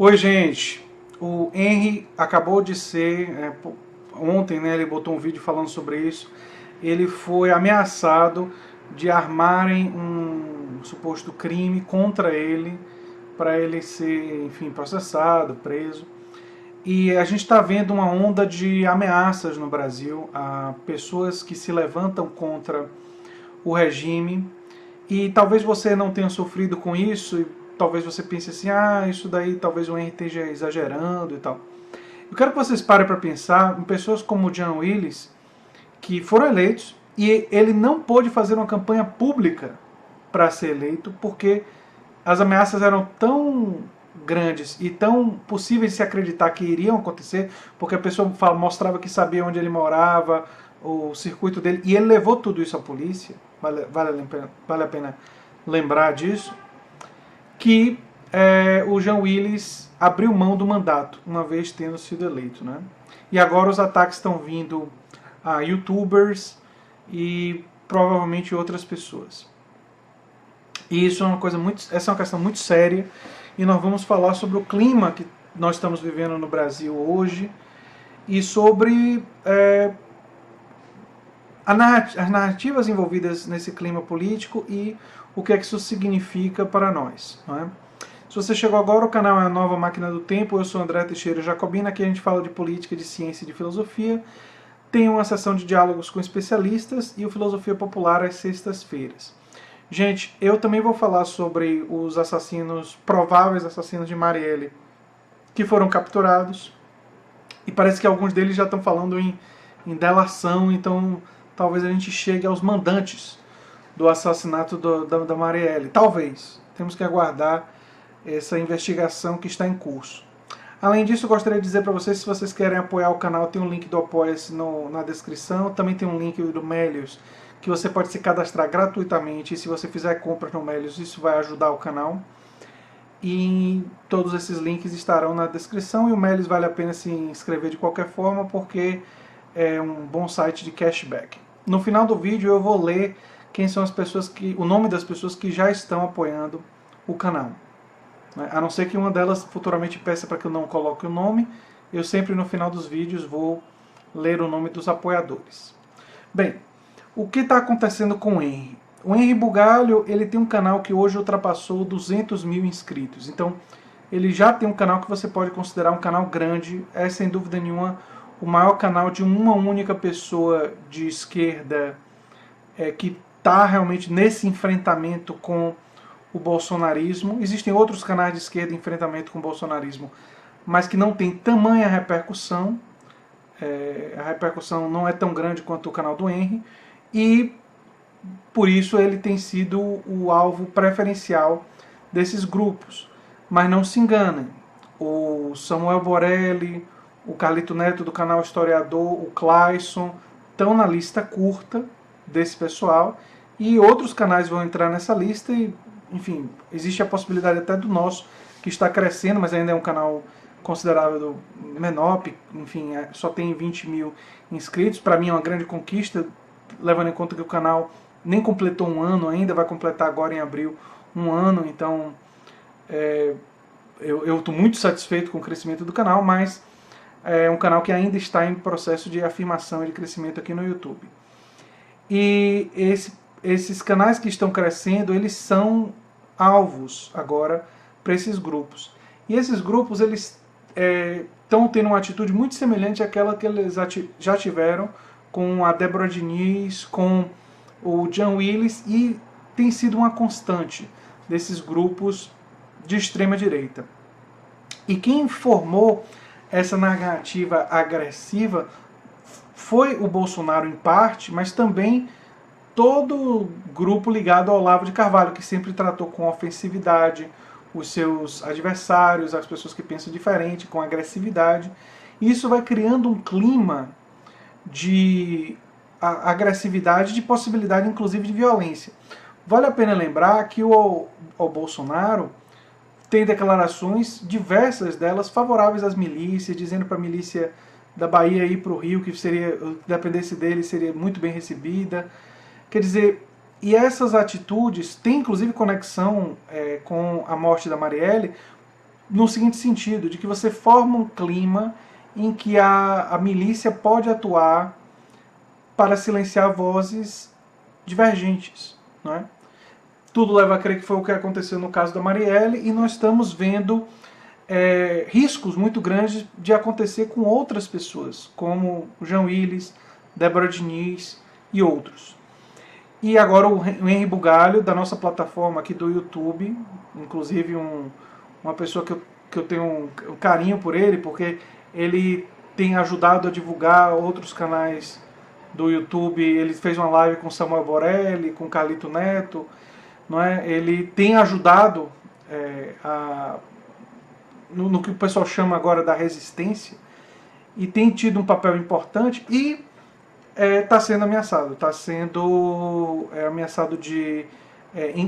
Oi, gente. O Henry acabou de ser, ontem, né, ele botou um vídeo falando sobre isso. Ele foi ameaçado de armarem um suposto crime contra ele, para ele ser, enfim, processado, preso. E a gente está vendo uma onda de ameaças no Brasil, a pessoas que se levantam contra o regime. E talvez você não tenha sofrido com isso, e talvez você pense assim, isso daí talvez o Henry esteja exagerando e tal. Eu quero que vocês parem para pensar em pessoas como o Jean Willis, que foram eleitos, e ele não pôde fazer uma campanha pública para ser eleito, porque as ameaças eram tão grandes e tão possíveis de se acreditar que iriam acontecer, porque a pessoa mostrava que sabia onde ele morava, o circuito dele, e ele levou tudo isso à polícia, vale a pena lembrar disso, que o Jean Willis abriu mão do mandato, uma vez tendo sido eleito, né? E agora os ataques estão vindo a youtubers e provavelmente outras pessoas. E isso é uma coisa essa é uma questão muito séria, e nós vamos falar sobre o clima que nós estamos vivendo no Brasil hoje e sobre as narrativas envolvidas nesse clima político e o que é que isso significa para nós. Não é? Se você chegou agora, o canal é a Nova Máquina do Tempo, eu sou André Teixeira Jacobina, aqui a gente fala de política, de ciência e de filosofia. Tem uma sessão de diálogos com especialistas e o Filosofia Popular às sextas-feiras. Gente, eu também vou falar sobre os prováveis assassinos de Marielle, que foram capturados, e parece que alguns deles já estão falando em delação, então talvez a gente chegue aos mandantes do assassinato da Marielle. Talvez. Temos que aguardar essa investigação que está em curso. Além disso, eu gostaria de dizer para vocês, se vocês querem apoiar o canal, tem um link do Apoia-se na descrição, também tem um link do Melius, que você pode se cadastrar gratuitamente, e se você fizer compras no Melius, isso vai ajudar o canal. E todos esses links estarão na descrição, e o Melius vale a pena se inscrever de qualquer forma, porque é um bom site de cashback. No final do vídeo eu vou ler quem são as pessoas o nome das pessoas que já estão apoiando o canal. A não ser que uma delas futuramente peça para que eu não coloque o nome, eu sempre no final dos vídeos vou ler o nome dos apoiadores. Bem, o que está acontecendo com o Henry? O Henry Bugalho, ele tem um canal que hoje ultrapassou 200 mil inscritos. Então, ele já tem um canal que você pode considerar um canal grande. É, sem dúvida nenhuma, o maior canal de uma única pessoa de esquerda que está realmente nesse enfrentamento com o bolsonarismo. Existem outros canais de esquerda em enfrentamento com o bolsonarismo, mas que não tem tamanha repercussão. A repercussão não é tão grande quanto o canal do Henry, e por isso ele tem sido o alvo preferencial desses grupos. Mas não se enganem, o Samuel Borelli, o Carlito Neto do canal Historiador, o Clayson, estão na lista curta desse pessoal, e outros canais vão entrar nessa lista, e enfim, existe a possibilidade até do nosso, que está crescendo, mas ainda é um canal considerável menor, enfim, só tem 20 mil inscritos. Para mim é uma grande conquista, levando em conta que o canal nem completou um ano ainda, vai completar agora em abril um ano, então eu estou muito satisfeito com o crescimento do canal, mas é um canal que ainda está em processo de afirmação e de crescimento aqui no YouTube. E esses canais que estão crescendo, eles são alvos agora para esses grupos. E esses grupos, eles estão tendo uma atitude muito semelhante àquela que eles já tiveram com a Débora Diniz, com o Jean Willis, e tem sido uma constante desses grupos de extrema direita. E quem formou essa narrativa agressiva foi o Bolsonaro em parte, mas também todo grupo ligado ao Olavo de Carvalho, que sempre tratou com ofensividade os seus adversários, as pessoas que pensam diferente, com agressividade. E isso vai criando um clima de agressividade, de possibilidade inclusive de violência. Vale a pena lembrar que o Bolsonaro tem declarações, diversas delas, favoráveis às milícias, dizendo para a milícia da Bahia ir para o Rio, que dependesse dele, seria muito bem recebida. Quer dizer, e essas atitudes têm inclusive conexão com a morte da Marielle, no seguinte sentido, de que você forma um clima em que a milícia pode atuar para silenciar vozes divergentes, não é? Tudo leva a crer que foi o que aconteceu no caso da Marielle, e nós estamos vendo riscos muito grandes de acontecer com outras pessoas, como o Jean Willis, Débora Diniz e outros. E agora o Henry Bugalho, da nossa plataforma aqui do YouTube, inclusive uma pessoa que eu tenho um carinho por ele, porque ele tem ajudado a divulgar outros canais do YouTube. Ele fez uma live com Samuel Borelli, com Carlito Neto, não é? Ele tem ajudado no que o pessoal chama agora da resistência, e tem tido um papel importante, e está sendo ameaçado. Está sendo ameaçado de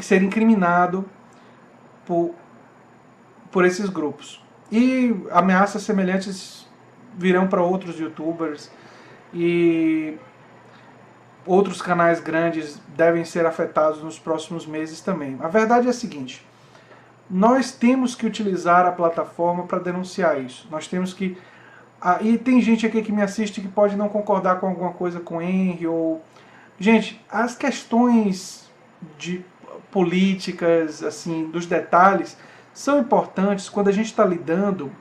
ser incriminado por esses grupos. E ameaças semelhantes virão para outros youtubers, e outros canais grandes devem ser afetados nos próximos meses também. A verdade é a seguinte: nós temos que utilizar a plataforma para denunciar isso. Nós temos que... E tem gente aqui que me assiste que pode não concordar com alguma coisa com o Henry, ou... Gente, as questões de políticas, assim, dos detalhes, são importantes quando a gente está lidando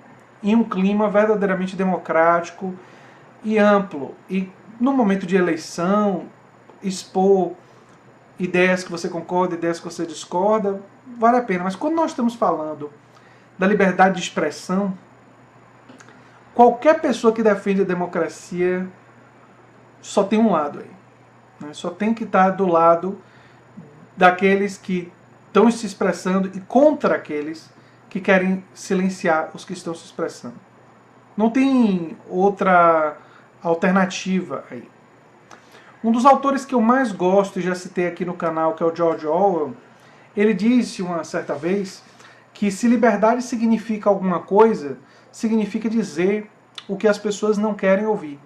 em um clima verdadeiramente democrático e amplo. E no momento de eleição, expor ideias que você concorda, ideias que você discorda, vale a pena. Mas quando nós estamos falando da liberdade de expressão, qualquer pessoa que defende a democracia só tem um lado aí, né? Só tem que estar do lado daqueles que estão se expressando e contra aqueles que querem silenciar os que estão se expressando. Não tem outra alternativa aí. Um dos autores que eu mais gosto, e já citei aqui no canal, que é o George Orwell, ele disse uma certa vez que se liberdade significa alguma coisa, significa dizer o que as pessoas não querem ouvir.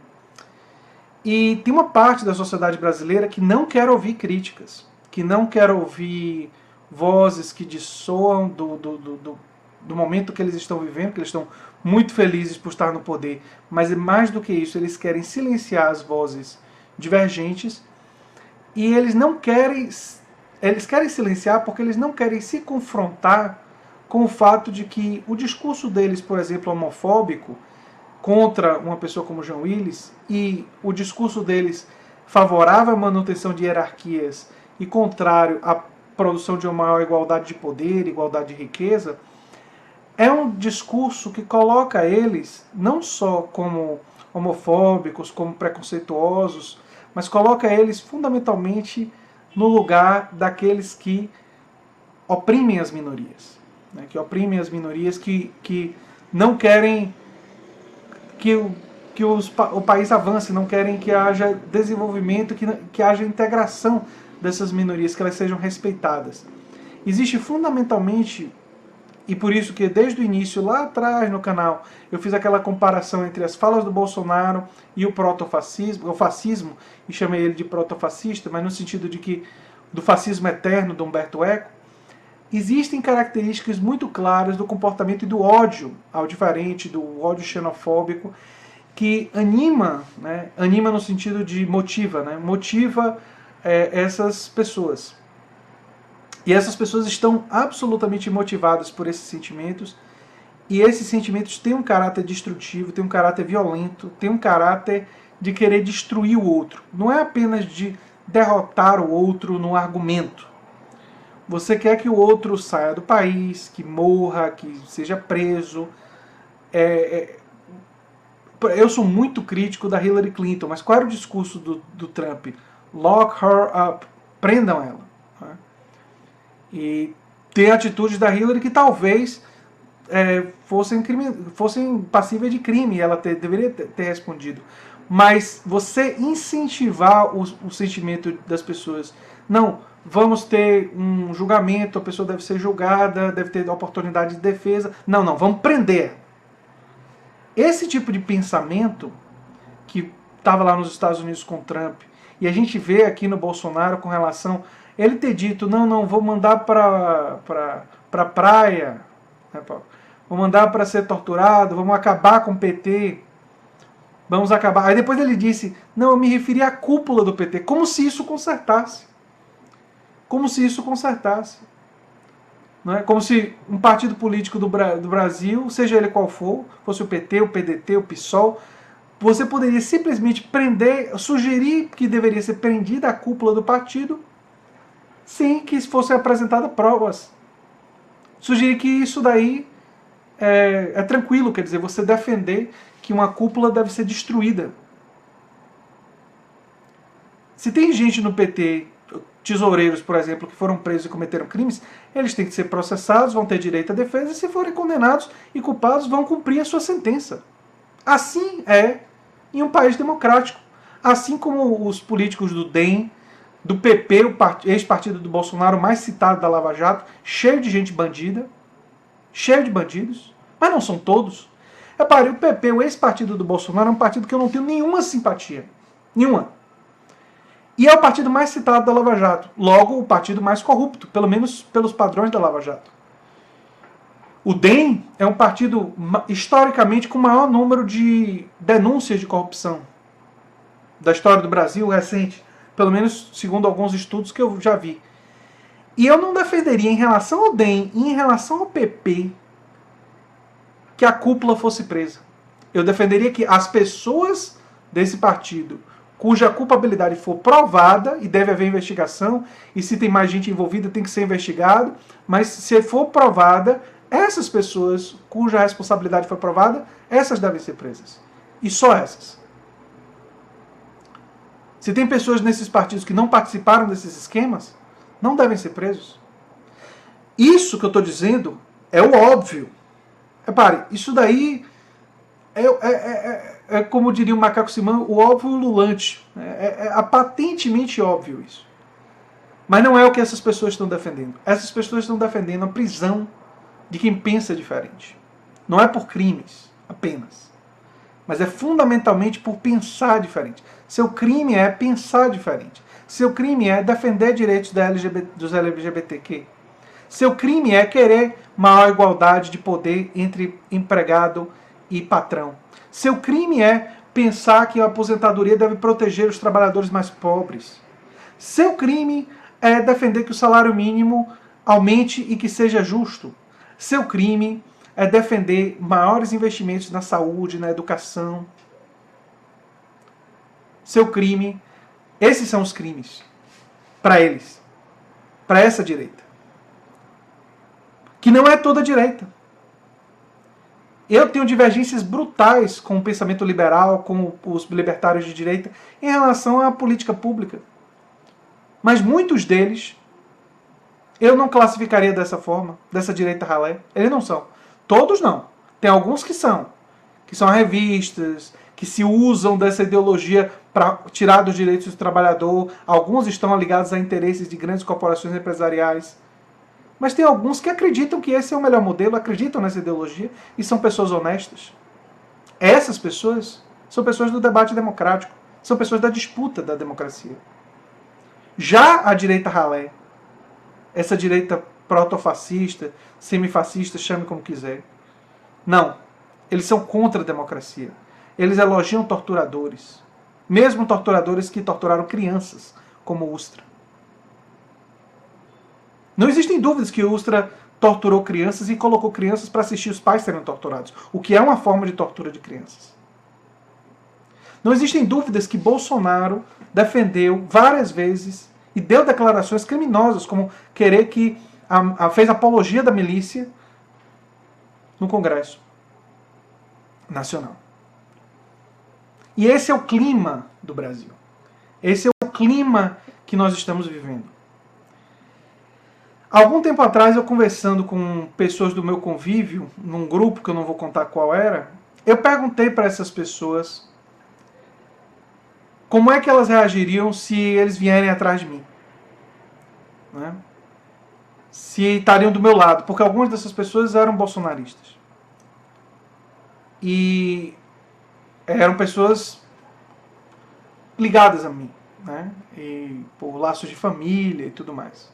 E tem uma parte da sociedade brasileira que não quer ouvir críticas, que não quer ouvir vozes que dissoam do momento que eles estão vivendo, que eles estão muito felizes por estar no poder, mas mais do que isso, eles querem silenciar as vozes divergentes, e eles querem silenciar porque eles não querem se confrontar com o fato de que o discurso deles, por exemplo, homofóbico, contra uma pessoa como Jean Willis, e o discurso deles favorável à manutenção de hierarquias e contrário à produção de uma maior igualdade de poder, igualdade de riqueza, é um discurso que coloca eles não só como homofóbicos, como preconceituosos, mas coloca eles fundamentalmente no lugar daqueles que oprimem as minorias, né? Que oprimem as minorias, que não querem que o país avance, não querem que haja desenvolvimento, que haja integração dessas minorias, que elas sejam respeitadas. Existe fundamentalmente, e por isso que desde o início, lá atrás no canal, eu fiz aquela comparação entre as falas do Bolsonaro e o protofascismo, o fascismo, e chamei ele de protofascista, mas no sentido de que do fascismo eterno de Humberto Eco. Existem características muito claras do comportamento e do ódio ao diferente, do ódio xenofóbico, que anima, né? Anima no sentido de motiva, né? Motiva essas pessoas. E essas pessoas estão absolutamente motivadas por esses sentimentos, e esses sentimentos têm um caráter destrutivo, têm um caráter violento, têm um caráter de querer destruir o outro. Não é apenas de derrotar o outro no argumento. Você quer que o outro saia do país, que morra, que seja preso. Eu sou muito crítico da Hillary Clinton, mas qual era o discurso do Trump? Lock her up. Prendam ela. Né? E tem atitudes da Hillary que talvez fossem passíveis de crime, e ela deveria ter respondido. Mas você incentivar o sentimento das pessoas, não, vamos ter um julgamento, a pessoa deve ser julgada, deve ter oportunidade de defesa, não, vamos prender. Esse tipo de pensamento que estava lá nos Estados Unidos com Trump, e a gente vê aqui no Bolsonaro com relação, ele ter dito, não, vou mandar para praia, né, vou mandar para ser torturado, vamos acabar com o PT, vamos acabar. Aí depois ele disse, não, eu me referi à cúpula do PT, como se isso consertasse. Como se isso consertasse. Não é? Como se um partido político do Brasil, seja ele qual for, fosse o PT, o PDT, o PSOL, você poderia simplesmente prender, sugerir que deveria ser prendida a cúpula do partido, sem que fossem apresentadas provas. Sugerir que isso daí é tranquilo, quer dizer, você defender que uma cúpula deve ser destruída. Se tem gente no PT, tesoureiros, por exemplo, que foram presos e cometeram crimes, eles têm que ser processados, vão ter direito à defesa, e se forem condenados e culpados, vão cumprir a sua sentença. Assim é em um país democrático. Assim como os políticos do DEM, do PP, o ex-partido do Bolsonaro, mais citado da Lava Jato, cheio de gente bandida, cheio de bandidos, mas não são todos. Repare, o PP, o ex-partido do Bolsonaro, é um partido que eu não tenho nenhuma simpatia. Nenhuma. E é o partido mais citado da Lava Jato. Logo, o partido mais corrupto, pelo menos pelos padrões da Lava Jato. O DEM é um partido, historicamente, com o maior número de denúncias de corrupção da história do Brasil recente. Pelo menos segundo alguns estudos que eu já vi. E eu não defenderia, em relação ao DEM e em relação ao PP, que a cúpula fosse presa. Eu defenderia que as pessoas desse partido, cuja culpabilidade for provada, e deve haver investigação, e se tem mais gente envolvida tem que ser investigado, mas se for provada, essas pessoas cuja responsabilidade foi provada, essas devem ser presas. E só essas. Se tem pessoas nesses partidos que não participaram desses esquemas, não devem ser presos. Isso que eu estou dizendo é o óbvio. Repare, isso daí é como diria o Macaco Simão, o óbvio ululante. É patentemente óbvio isso. Mas não é o que essas pessoas estão defendendo. Essas pessoas estão defendendo a prisão de quem pensa diferente. Não é por crimes apenas, mas é fundamentalmente por pensar diferente. Seu crime é pensar diferente. Seu crime é defender direitos dos LGBTQ. Seu crime é querer maior igualdade de poder entre empregado e patrão. Seu crime é pensar que a aposentadoria deve proteger os trabalhadores mais pobres. Seu crime é defender que o salário mínimo aumente e que seja justo. Seu crime é defender maiores investimentos na saúde, na educação. Seu crime, esses são os crimes para eles, para essa direita. Que não é toda a direita. Eu tenho divergências brutais com o pensamento liberal, com os libertários de direita, em relação à política pública. Mas muitos deles, eu não classificaria dessa forma, dessa direita ralé. Eles não são. Todos não. Tem alguns que são revistas, que se usam dessa ideologia para tirar dos direitos do trabalhador. Alguns estão ligados a interesses de grandes corporações empresariais. Mas tem alguns que acreditam que esse é o melhor modelo, acreditam nessa ideologia e são pessoas honestas. Essas pessoas são pessoas do debate democrático, são pessoas da disputa da democracia. Já a direita ralé, essa direita protofascista, semifascista, chame como quiser, não. Eles são contra a democracia. Eles elogiam torturadores. Mesmo torturadores que torturaram crianças, como Ustra. Não existem dúvidas que Ustra torturou crianças e colocou crianças para assistir os pais serem torturados, o que é uma forma de tortura de crianças. Não existem dúvidas que Bolsonaro defendeu várias vezes e deu declarações criminosas, como querer que fez apologia da milícia no Congresso Nacional. E esse é o clima do Brasil. Esse é o clima que nós estamos vivendo. Algum tempo atrás, eu conversando com pessoas do meu convívio, num grupo que eu não vou contar qual era, eu perguntei para essas pessoas como é que elas reagiriam se eles vierem atrás de mim. Né? Se estariam do meu lado, porque algumas dessas pessoas eram bolsonaristas. E eram pessoas ligadas a mim, né? E por laços de família e tudo mais.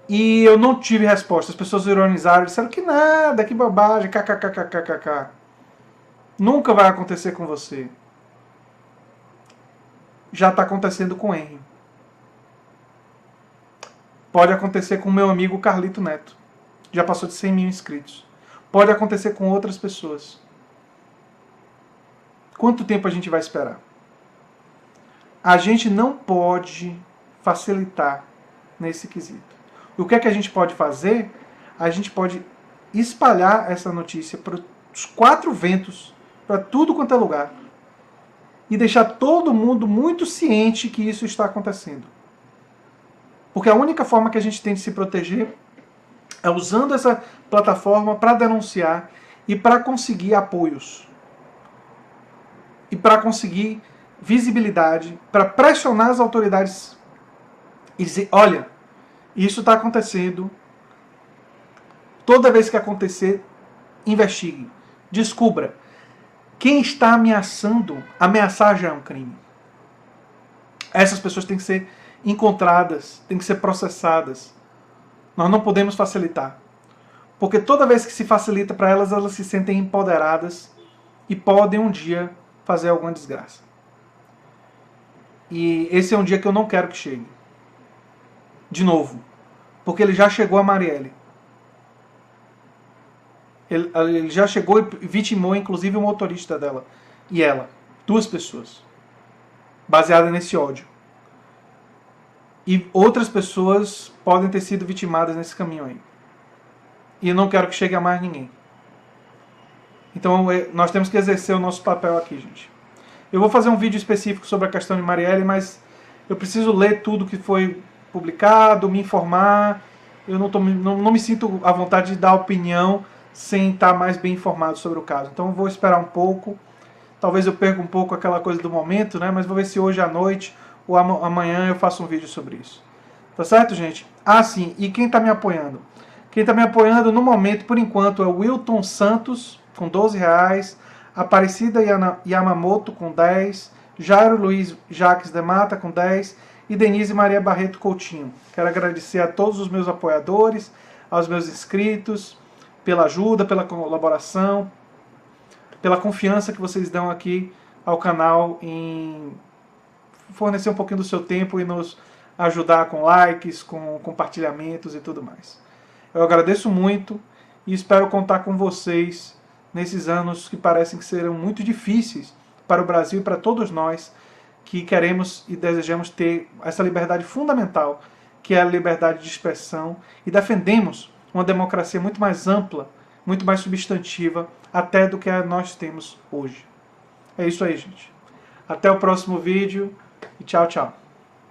E eu não tive resposta. As pessoas ironizaram, disseram que nada, que bobagem, kkkkkk. Nunca vai acontecer com você. Já está acontecendo com Henry. Pode acontecer com o meu amigo Carlito Neto. Já passou de 100 mil inscritos. Pode acontecer com outras pessoas. Quanto tempo a gente vai esperar? A gente não pode facilitar nesse quesito. O que é que a gente pode fazer? A gente pode espalhar essa notícia para os 4 ventos, para tudo quanto é lugar, e deixar todo mundo muito ciente que isso está acontecendo. Porque a única forma que a gente tem de se proteger é usando essa plataforma para denunciar e para conseguir apoios. E para conseguir visibilidade, para pressionar as autoridades e dizer, olha, isso está acontecendo, toda vez que acontecer, investigue, descubra. Quem está ameaçando, ameaçar já é um crime. Essas pessoas têm que ser encontradas, têm que ser processadas. Nós não podemos facilitar. Porque toda vez que se facilita para elas, elas se sentem empoderadas e podem um dia fazer alguma desgraça. E esse é um dia que eu não quero que chegue. De novo. Porque ele já chegou a Marielle. Ele já chegou e vitimou, inclusive, o motorista dela. E ela. 2 pessoas. Baseada nesse ódio. E outras pessoas podem ter sido vitimadas nesse caminho aí. E eu não quero que chegue a mais ninguém. Então nós temos que exercer o nosso papel aqui, gente. Eu vou fazer um vídeo específico sobre a questão de Marielle, mas eu preciso ler tudo que foi publicado, me informar. Eu não me sinto à vontade de dar opinião sem estar mais bem informado sobre o caso. Então eu vou esperar um pouco. Talvez eu perca um pouco aquela coisa do momento, né? Mas vou ver se hoje à noite ou amanhã eu faço um vídeo sobre isso. Tá certo, gente? Ah, sim. E quem está me apoiando? Quem está me apoiando no momento, por enquanto, é o Wilton Santos, com R$12. Aparecida Yamamoto, com 10. Jairo Luiz Jaques de Mata, com 10. E Denise Maria Barreto Coutinho. Quero agradecer a todos os meus apoiadores, aos meus inscritos, pela ajuda, pela colaboração, pela confiança que vocês dão aqui ao canal em fornecer um pouquinho do seu tempo e nos ajudar com likes, com compartilhamentos e tudo mais. Eu agradeço muito e espero contar com vocês nesses anos que parecem que serão muito difíceis para o Brasil e para todos nós que queremos e desejamos ter essa liberdade fundamental, que é a liberdade de expressão, e defendemos uma democracia muito mais ampla, muito mais substantiva, até do que nós temos hoje. É isso aí, gente. Até o próximo vídeo e tchau, tchau.